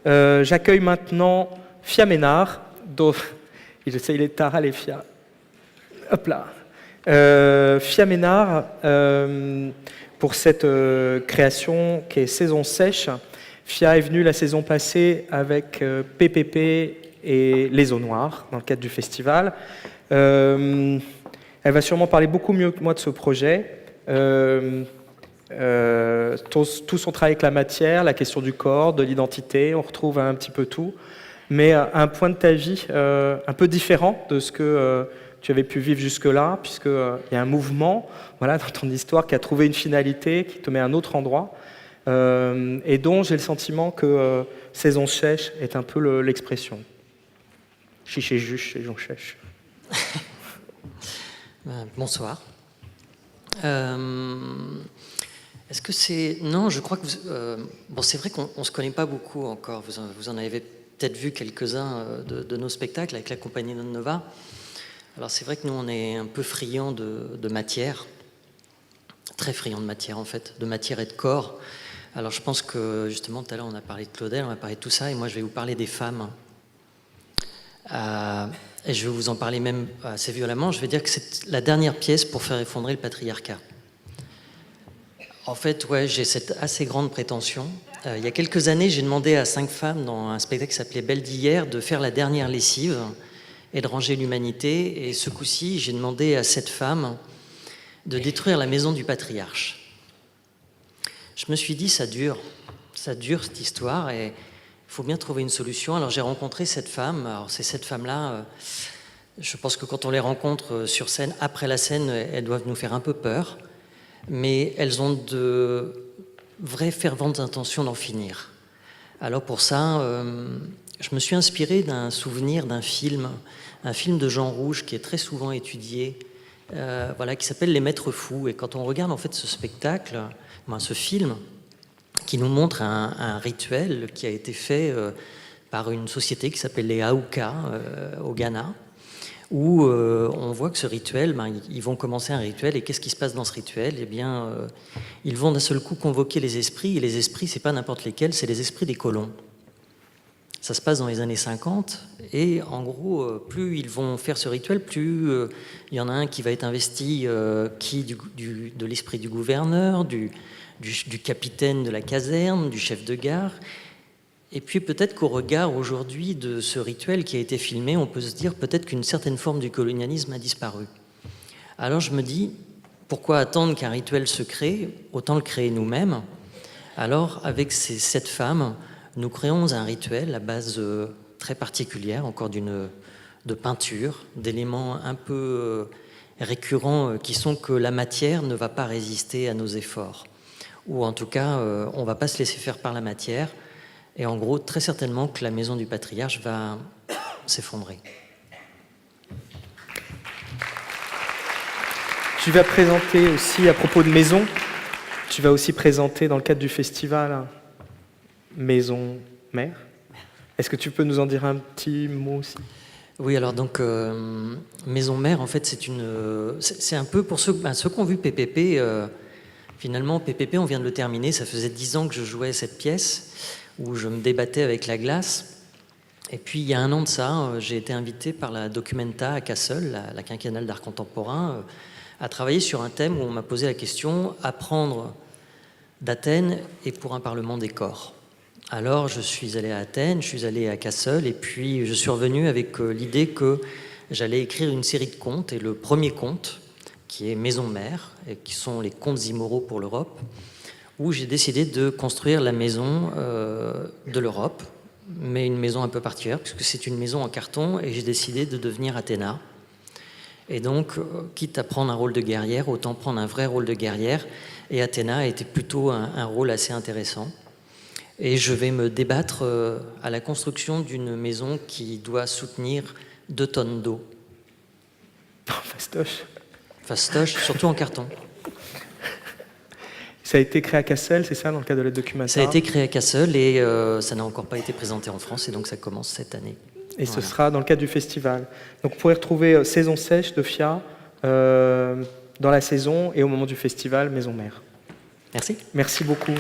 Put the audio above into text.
J'accueille maintenant Fia Ménard, dont il est tard, allez Fia. Hop là. Fia Ménard, pour cette création qui est Saison sèche. Fia est venue la saison passée avec PPP et Les Eaux Noires, dans le cadre du festival. Elle va sûrement parler beaucoup mieux que moi de ce projet. Tout son travail avec la matière, la question du corps, de l'identité, on retrouve un petit peu tout, mais un point de ta vie un peu différent de ce que tu avais pu vivre jusque-là, puisqu'il y a un mouvement dans ton histoire qui a trouvé une finalité, qui te met à un autre endroit, et dont j'ai le sentiment que Saison sèche est un peu l'expression. Chiche et juche, saison sèche. Bonsoir. Est-ce que c'est... Non, je crois que... Bon, c'est vrai qu'on ne se connaît pas beaucoup encore. Vous en avez peut-être vu quelques-uns de nos spectacles avec la compagnie Nova. Alors c'est vrai que nous, on est un peu friands de matière. Très friands de matière, en fait. De matière et de corps. Alors je pense que, justement, tout à l'heure, on a parlé de Claudel, on a parlé de tout ça. Et moi, je vais vous parler des femmes. Et je vais vous en parler même assez violemment. Je vais dire que c'est la dernière pièce pour faire effondrer le patriarcat. En fait, ouais, j'ai cette assez grande prétention. Il y a quelques années, j'ai demandé à 5 femmes dans un spectacle qui s'appelait Belle d'hier de faire la dernière lessive et de ranger l'humanité. Et ce coup-ci, j'ai demandé à 7 femmes de détruire la maison du patriarche. Je me suis dit, ça dure cette histoire et il faut bien trouver une solution. Alors j'ai rencontré cette femme. Alors ces 7 femmes-là, je pense que quand on les rencontre sur scène, après la scène, elles doivent nous faire un peu peur. Mais elles ont de vraies ferventes intentions d'en finir. Alors pour ça, je me suis inspiré d'un souvenir d'un film, un film de Jean Rouge qui est très souvent étudié, qui s'appelle Les Maîtres Fous. Et quand on regarde en fait ce spectacle, ce film, qui nous montre un rituel qui a été fait par une société qui s'appelle les Aouka au Ghana, où on voit que ce rituel, ils vont commencer un rituel, et qu'est-ce qui se passe dans ce rituel ? Eh bien, ils vont d'un seul coup convoquer les esprits, et les esprits, c'est pas n'importe lesquels, c'est les esprits des colons. Ça se passe dans les années 50, et en gros, plus ils vont faire ce rituel, plus il y en a un qui va être investi de l'esprit du gouverneur, du capitaine de la caserne, du chef de gare. Et puis peut-être qu'au regard aujourd'hui de ce rituel qui a été filmé, on peut se dire peut-être qu'une certaine forme du colonialisme a disparu. Alors je me dis, pourquoi attendre qu'un rituel se crée ? Autant le créer nous-mêmes. Alors avec ces 7 femmes, nous créons un rituel à base très particulière, encore de peinture, d'éléments un peu récurrents qui sont que la matière ne va pas résister à nos efforts. Ou en tout cas, on ne va pas se laisser faire par la matière. Et en gros, très certainement que la maison du patriarche va s'effondrer. Tu vas présenter aussi, à propos de maison, tu vas aussi présenter dans le cadre du festival Maison Mère. Est-ce que tu peux nous en dire un petit mot aussi ? Oui, alors donc, Maison Mère, en fait, c'est un peu pour ceux qui ont vu PPP. Finalement, PPP, on vient de le terminer. Ça faisait 10 ans que je jouais cette pièce, où je me débattais avec la glace. Et puis, il y a 1 an de ça, j'ai été invité par la Documenta à Cassel, la quinquennale d'art contemporain, à travailler sur un thème où on m'a posé la question « Apprendre d'Athènes et pour un parlement des corps ». Alors, je suis allé à Athènes, je suis allé à Cassel, et puis je suis revenu avec l'idée que j'allais écrire une série de contes, et le premier conte, qui est Maison Mère, et qui sont les contes immoraux pour l'Europe, où j'ai décidé de construire la maison de l'Europe, mais une maison un peu particulière, puisque c'est une maison en carton, et j'ai décidé de devenir Athéna. Et donc, quitte à prendre un rôle de guerrière, autant prendre un vrai rôle de guerrière, et Athéna était plutôt un rôle assez intéressant. Et je vais me débattre à la construction d'une maison qui doit soutenir 2 tonnes d'eau. Fastoche. Fastoche, surtout en carton. Ça a été créé à Cassel, c'est ça, dans le cadre de la Documenta ? Ça a été créé à Cassel et ça n'a encore pas été présenté en France, et donc ça commence cette année. Et ce sera dans le cadre du festival. Donc vous pourrez retrouver Saison sèche de Fia dans la saison et au moment du festival Maison Mère. Merci. Merci beaucoup.